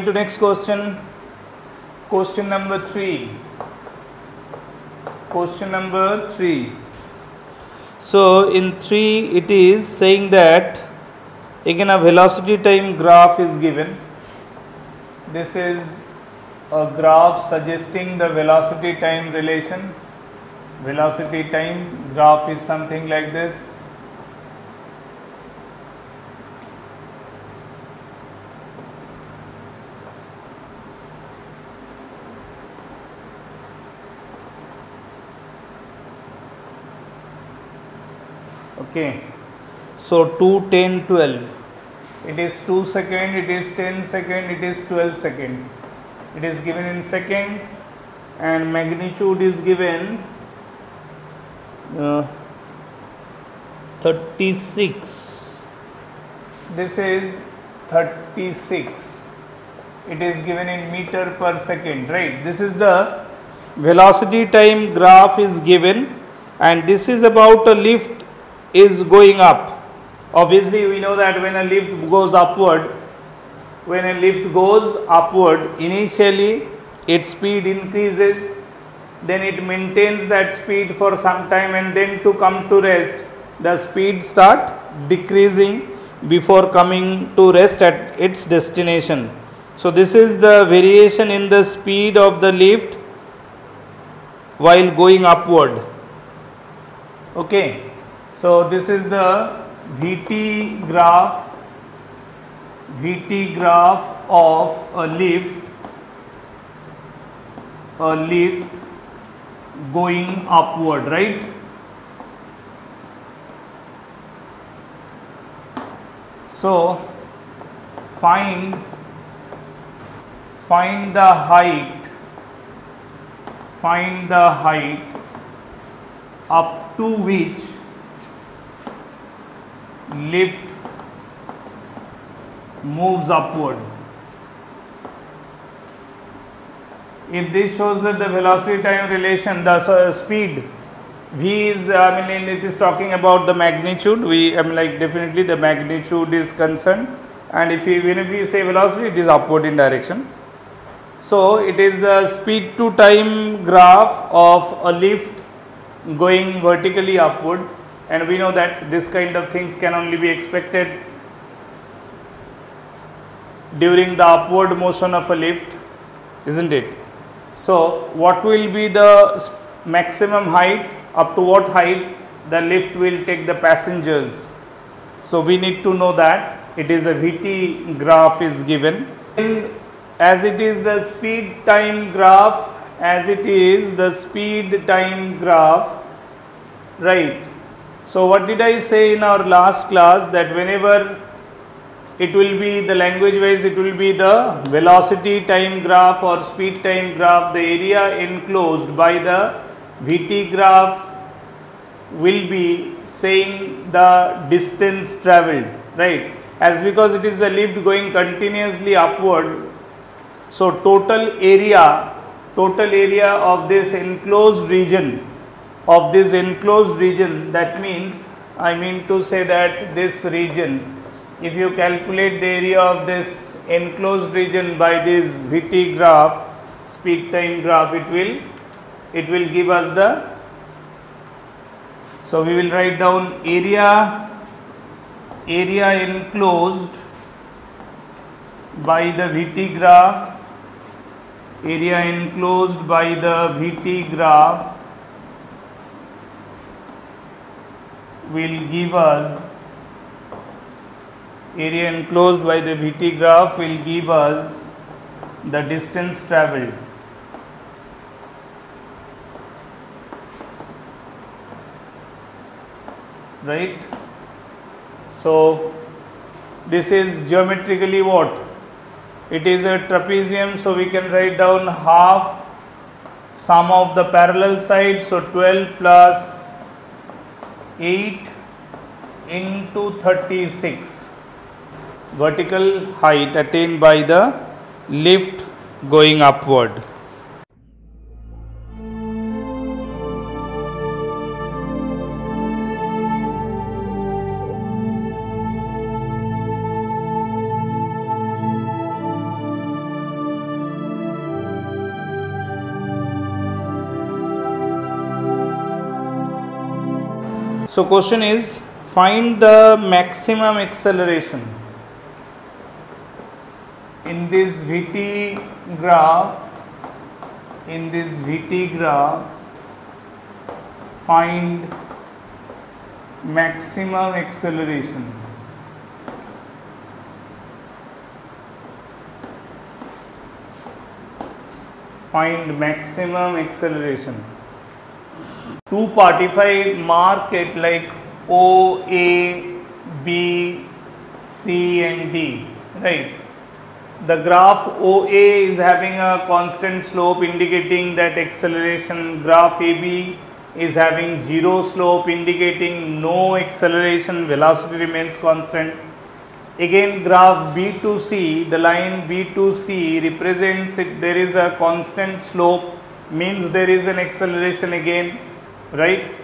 to next question. Question number 3. Question number 3. So in 3 it is saying that again a velocity time graph is given. This is a graph suggesting the velocity time relation. Velocity time graph is something like this. Okay, so 2, 10, 12. It is 2 second, it is 10 second, it is 12 second. It is given in second, and magnitude is given 36. This is 36. It is given in meter per second, right? This is the velocity time graph is given, and this is about a lift is going up. Obviously we know that when a lift goes upward, initially its speed increases, then it maintains that speed for some time, and then to come to rest the speed start decreasing before coming to rest at its destination. So this is the variation in the speed of the lift while going upward. Okay, so this is the VT graph of a lift going upward, right? So find the height up to which lift moves upward. If this shows that the velocity time relation, the speed v is, it is talking about the magnitude. Definitely the magnitude is concerned, and even if we say velocity, it is upward in direction. So it is the speed to time graph of a lift going vertically upward, and we know that this kind of things can only be expected during the upward motion of a lift, isn't it? So what will be the maximum height, up to what height the lift will take the passengers? So we need to know that. It is a VT graph is given, and as it is the speed time graph, right? So what did I say in our last class, that whenever it will be the language wise, it will be the velocity time graph or speed time graph, the area enclosed by the VT graph will be saying the distance traveled, right? As because it is the lift going continuously upward, so total area of this enclosed region, that means, I mean to say that this region, if you calculate the area of this enclosed region by this VT graph, speed time graph, it will give us the, so we will write down area enclosed by the VT graph, will give us, area enclosed by the VT graph will give us the distance travelled. Right? So this is geometrically what? It is a trapezium, so we can write down half sum of the parallel sides, so 12 plus 8 into 36, vertical height attained by the lift going upward. So question is, find the maximum acceleration in this VT graph. In this VT graph, find maximum acceleration. Find maximum acceleration. 245 mark it like O, A, B, C and D, right? The graph OA is having a constant slope indicating that acceleration. Graph AB is having zero slope indicating no acceleration, velocity remains constant. Again graph B to C, the line B to C represents it, there is a constant slope, means there is an acceleration again, right?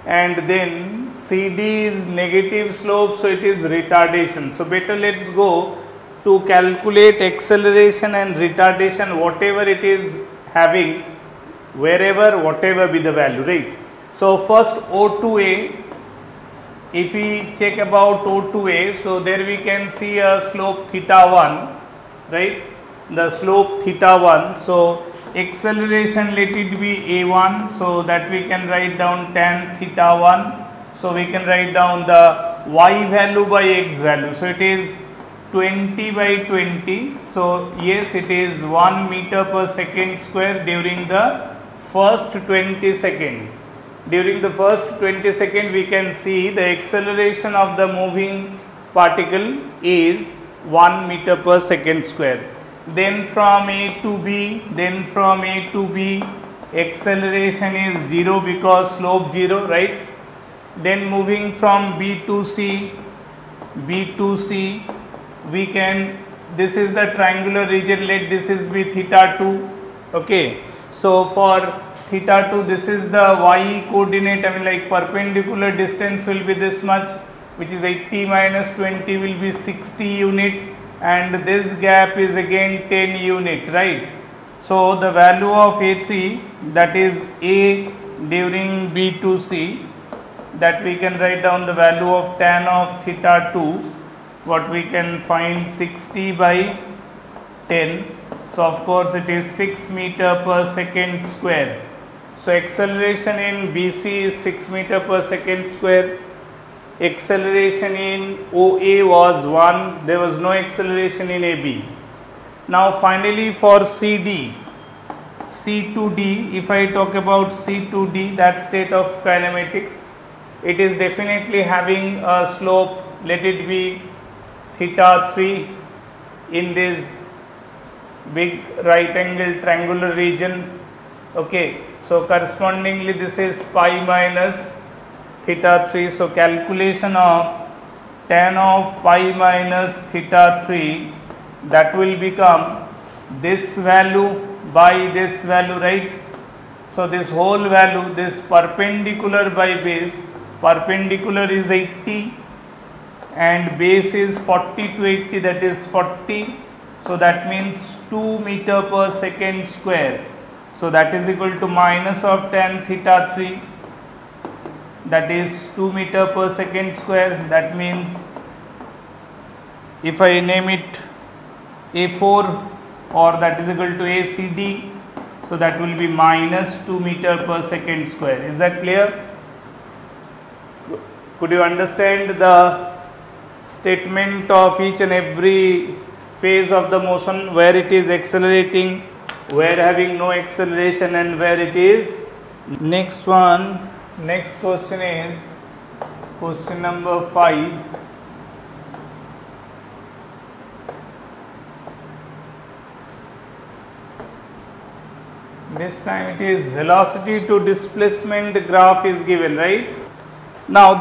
And then CD is negative slope, so it is retardation. So better let's go to calculate acceleration and retardation, whatever it is having, wherever, whatever be the value, right? So first O to A, if we check about O to A, so there we can see a slope theta 1, right? The slope theta 1, so acceleration let it be A1, so that we can write down tan theta 1, so we can write down the y value by x value, so it is 20 by 20, so yes, it is 1 meter per second square during the first 20 second. During the first 20 second, we can see the acceleration of the moving particle is 1 meter per second square. Then from A to B, acceleration is 0 because slope 0, right? Then moving from B to C, we can, this is the triangular region, let this is be theta 2, okay. So for theta 2, this is the y coordinate, I mean like perpendicular distance will be this much, which is 80 minus 20 will be 60 unit, and this gap is again 10 unit, right? So the value of A3, that is A during B to C, that we can write down the value of tan of theta 2, what we can find 60 by 10, so of course it is 6 meter per second square. So acceleration in BC is 6 meter per second square. Acceleration in OA was 1, there was no acceleration in AB. Now finally for CD, C to D, if I talk about C to D, that state of kinematics, it is definitely having a slope, let it be theta 3 in this big right angle triangular region, okay. So correspondingly this is pi minus theta 3, so calculation of tan of pi minus theta 3, that will become this value by this value, right? So this whole value, this perpendicular by base, perpendicular is 80 and base is 40 to 80, that is 40, so that means 2 meter per second square. So that is equal to minus of tan theta 3, that is 2 meter per second square. That means if I name it A4, or that is equal to ACD, so that will be minus 2 meter per second square. Is that clear? Could you understand the statement of each and every phase of the motion, where it is accelerating, where having no acceleration, and where it is? Next one, next question is question number 5. This time it is velocity to displacement graph is given, right? Now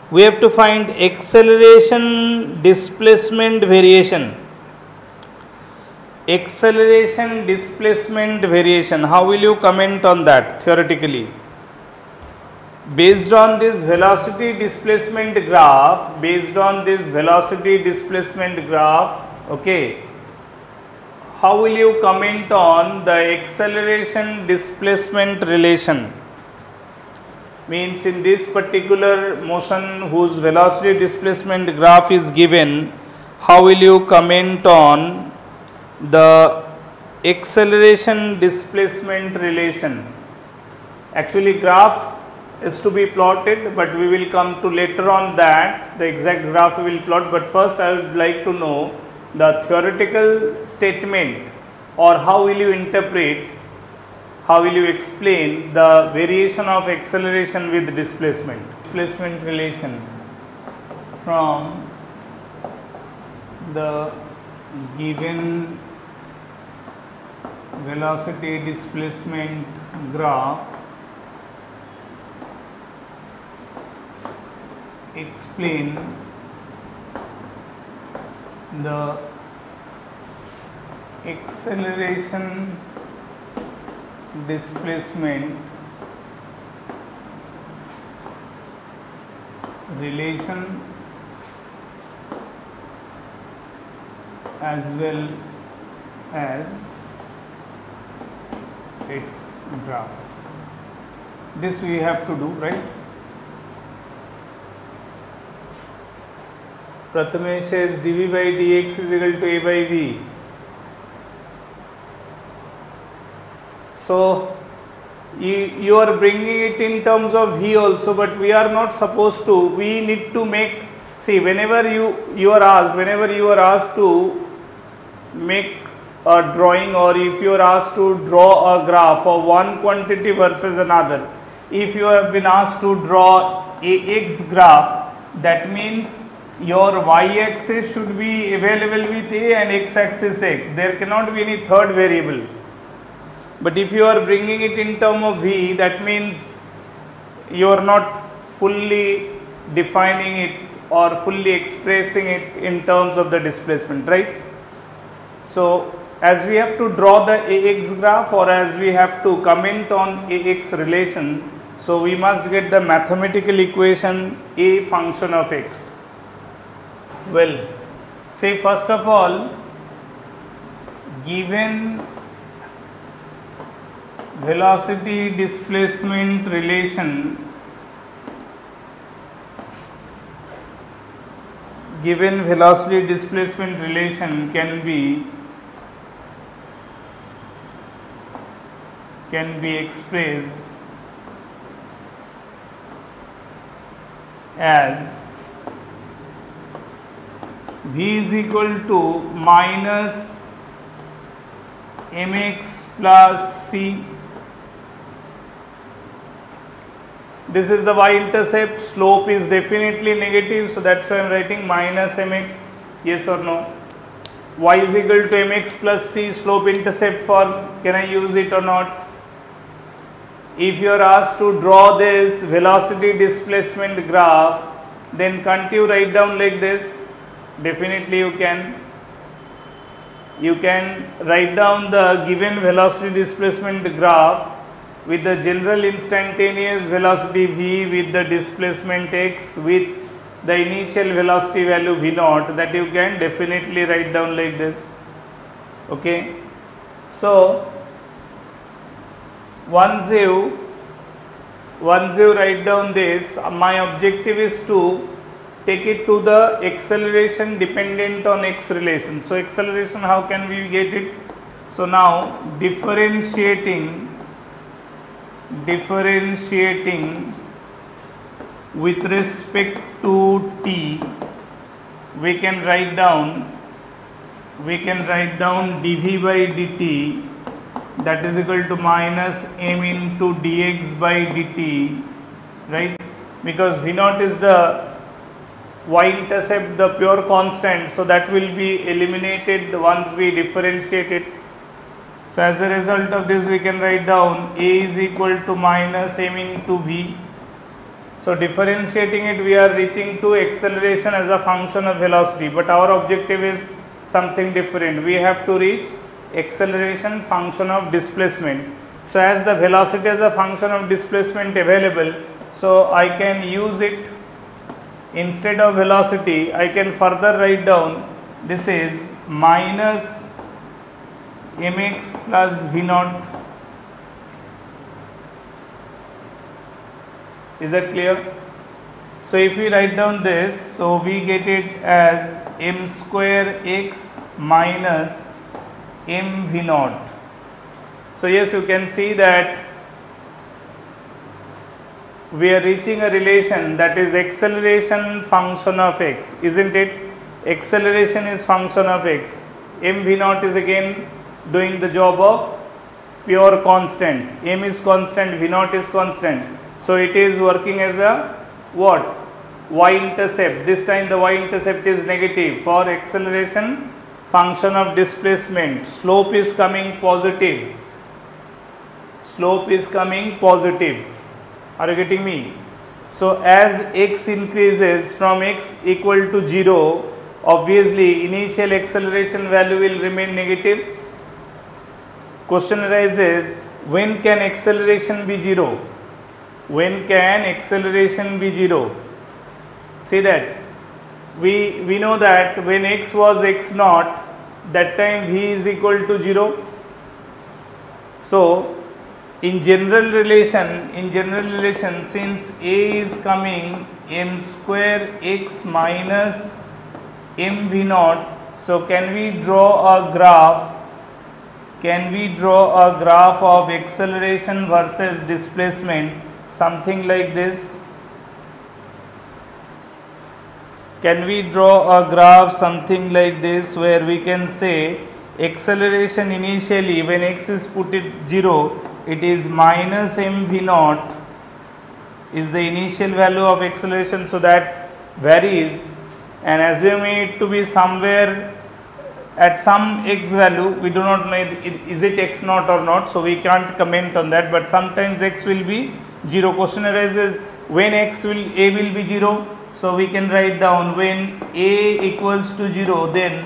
we have to find acceleration displacement variation. Acceleration displacement variation, how will you comment on that theoretically? Based on this velocity displacement graph, okay, how will you comment on the acceleration displacement relation? means in this particular motion whose velocity displacement graph is given, how will you comment on the acceleration displacement relation? Actually graph is to be plotted, but we will come to later on that the exact graph we will plot. But first I would like to know the theoretical statement, or how will you interpret, how will you explain the variation of acceleration with displacement relation from the given velocity displacement graph. Explain the acceleration displacement relation as well as its graph. This we have to do, right? Prathamesh says dv by dx is equal to a by v. So you are bringing it in terms of v also, but we are not supposed to. We need to make, see, whenever you are asked to make a drawing, or if you are asked to draw a graph of one quantity versus another, if you have been asked to draw a x graph, that means your y-axis should be available with a and x-axis x. There cannot be any third variable. But if you are bringing it in term of v, that means you are not fully defining it or fully expressing it in terms of the displacement, right? So as we have to draw the ax graph, or as we have to comment on ax relation, so we must get the mathematical equation a function of x. Well, say first of all, given velocity displacement relation, can be expressed as v is equal to minus mx plus c. This is the y-intercept, slope is definitely negative, so that's why I am writing minus mx, yes or no. Y is equal to mx plus c, slope intercept form, can I use it or not? If you are asked to draw this velocity displacement graph, then can't you write down like this? Definitely you can. You can write down the given velocity displacement graph with the general instantaneous velocity v, with the displacement x, with the initial velocity value v naught, that you can definitely write down like this. Okay. So once you write down this, my objective is to take it to the acceleration dependent on x relation. So acceleration, how can we get it? So now differentiating with respect to t, we can write down dv by dt, that is equal to minus m into dx by dt, right? Because v naught is the y-intercept, the pure constant, so that will be eliminated once we differentiate it. So as a result of this, we can write down a is equal to minus m into v. So differentiating it, we are reaching to acceleration as a function of velocity, but our objective is something different. We have to reach acceleration function of displacement. So as the velocity as a function of displacement available, so I can use it. Instead of velocity, I can further write down this is minus mx plus v naught Is that clear? So if we write down this, so we get it as m square x minus m v naught. So yes, you can see that we are reaching a relation, that is acceleration function of x, isn't it? Acceleration is function of x. M v naught is again doing the job of pure constant. M is constant, v naught is constant. So it is working as a what? Y-intercept. This time the y-intercept is negative. For acceleration function of displacement, slope is coming positive. Slope is coming positive. Are you getting me? So as x increases from x equal to 0, obviously initial acceleration value will remain negative. Question arises, when can acceleration be 0? When can acceleration be 0? See that we know that when x was x naught, that time v is equal to 0. So in general relation, since a is coming m square x minus m v naught, so can we draw a graph? Can we draw a graph of acceleration versus displacement, something like this? Can we draw a graph something like this, where we can say acceleration initially when x is put at 0, it is minus m v naught is the initial value of acceleration, so that varies, and assuming it to be somewhere at some x value, we do not know is it x naught or not, so we can't comment on that, but sometimes x will be 0. Question arises, when a will be 0, so we can write down when a equals to 0, then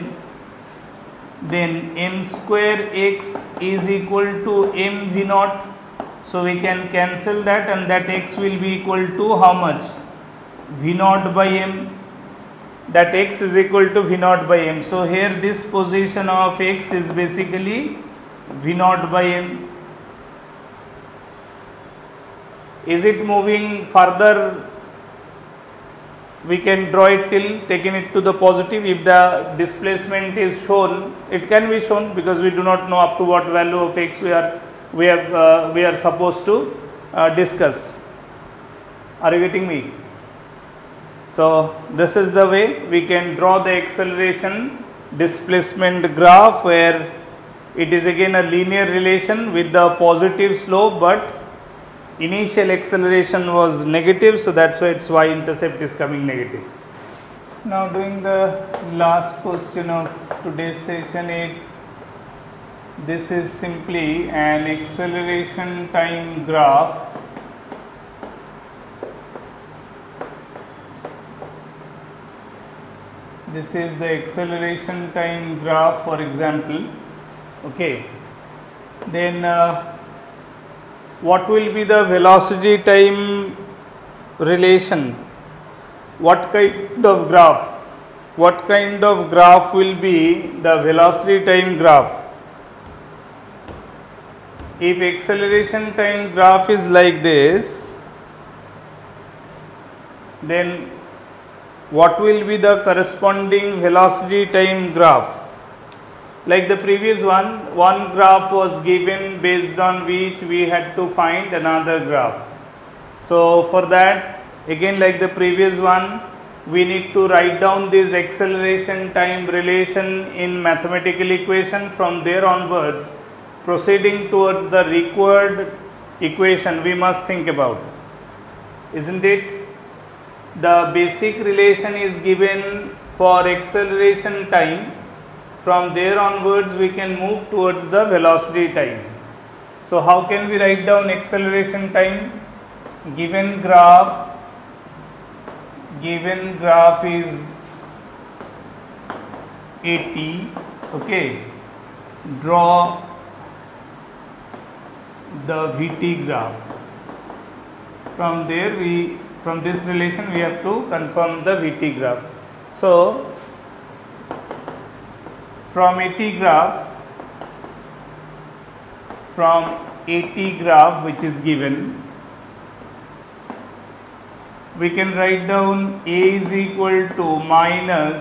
m square x is equal to m v naught. So we can cancel that, and that x will be equal to how much? V naught by m. That x is equal to v naught by m. So here this position of x is basically v naught by m. Is it moving further? We can draw it till taking it to the positive. If the displacement is shown, it can be shown, because we do not know up to what value of x we are supposed to discuss. Are you getting me? So this is the way we can draw the acceleration displacement graph, where it is again a linear relation with the positive slope, but initial acceleration was negative, so that's why its y-intercept is coming negative. Now doing the last question of today's session, if this is simply an acceleration time graph, this is the acceleration time graph, for example, okay, then what will be the velocity time relation? What kind of graph? What kind of graph will be the velocity time graph? If acceleration time graph is like this, then what will be the corresponding velocity time graph? Like the previous one graph was given, based on which we had to find another graph. So for that, again like the previous one, we need to write down this acceleration time relation in mathematical equation. From there onwards, proceeding towards the required equation we must think about, isn't it? The basic relation is given for acceleration time. From there onwards we can move towards the velocity time. So how can we write down acceleration time? Given graph is at, okay, draw the Vt graph. From there from this relation we have to confirm the Vt graph. So from AT graph which is given, we can write down a is equal to minus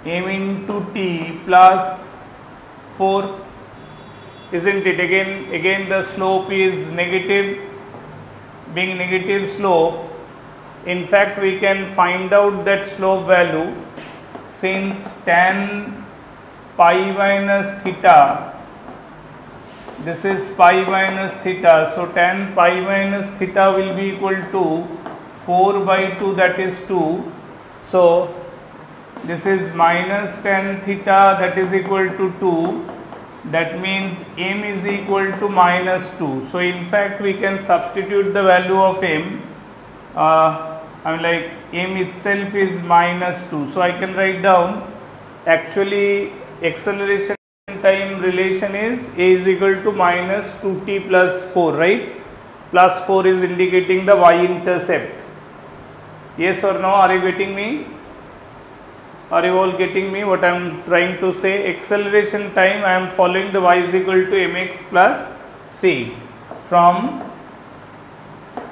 m into t plus 4, isn't it? Again the slope is negative. Being negative slope, in fact we can find out that slope value, since tan pi minus theta, this is pi minus theta, so tan pi minus theta will be equal to 4 by 2, that is 2. So this is minus tan theta, that is equal to 2. That means m is equal to minus 2. So in fact we can substitute the value of m. Like m itself is minus 2. So I can write down, actually acceleration time relation is a is equal to minus 2t plus 4, right? Plus 4 is indicating the y intercept. Yes or no? Are you getting me? Are you all getting me what I am trying to say? Acceleration time, I am following the y is equal to mx plus c. From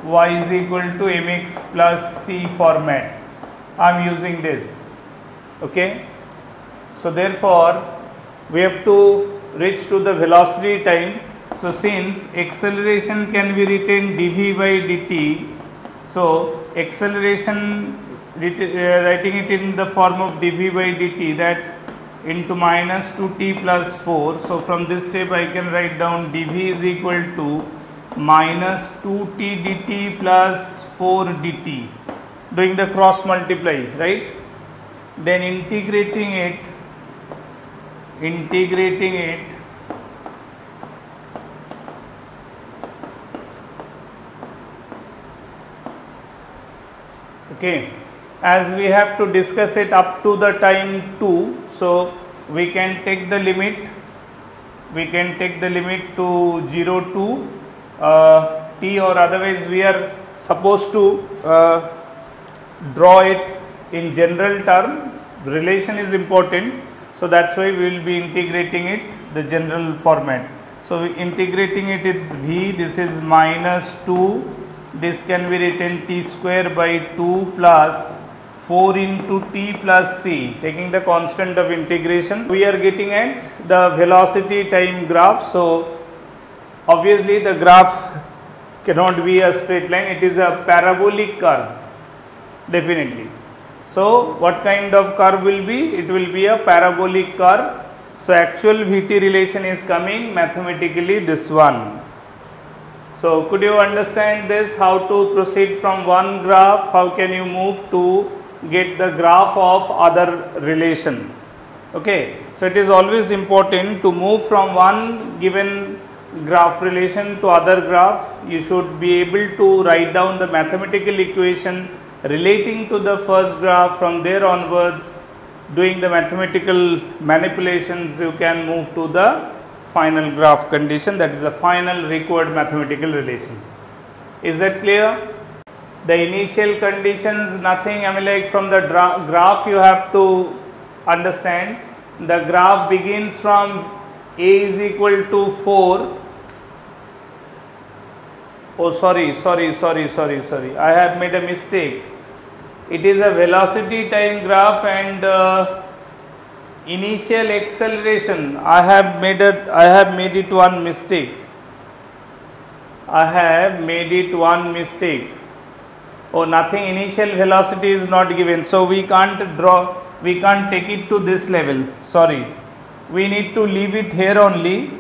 y is equal to mx plus c format, I am using this. Okay. So therefore we have to reach to the velocity time. So since acceleration can be written dv by dt, so acceleration, writing it in the form of dv by dt, that into minus 2t plus 4. So from this step I can write down dv is equal to minus 2t dt plus 4 dt, doing the cross multiply, right? Then integrating it, okay, as we have to discuss it up to the time 2, so we can take the limit, to 0 to t, or otherwise we are supposed to draw it in general term. Relation is important, so that's why we will be integrating it the general format. So integrating it, it's v, this is minus 2, this can be written t square by 2 plus 4 into t plus c, taking the constant of integration. We are getting at the velocity time graph. So obviously the graph cannot be a straight line, it is a parabolic curve, definitely. So what kind of curve will be? It will be a parabolic curve. So actual Vt relation is coming mathematically this one. So could you understand this, how to proceed from one graph, how can you move to get the graph of other relation? Okay. So it is always important to move from one given graph relation to other graph. You should be able to write down the mathematical equation relating to the first graph. From there onwards, doing the mathematical manipulations, you can move to the final graph condition, that is a final required mathematical relation. Is that clear? The initial conditions, nothing, like from the graph you have to understand. The graph begins from a is equal to 4. Oh, sorry, I have made a mistake. It is a velocity time graph, and initial acceleration, I have made it one mistake. Oh, nothing, initial velocity is not given, so we can't take it to this level. Sorry, we need to leave it here only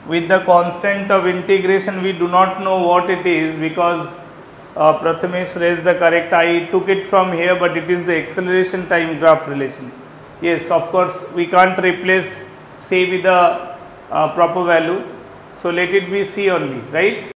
with the constant of integration. We do not know what it is, because Prathamesh raised the correct, I took it from here, but it is the acceleration time graph relation. Yes, of course we can't replace C with the proper value, so let it be C only, right?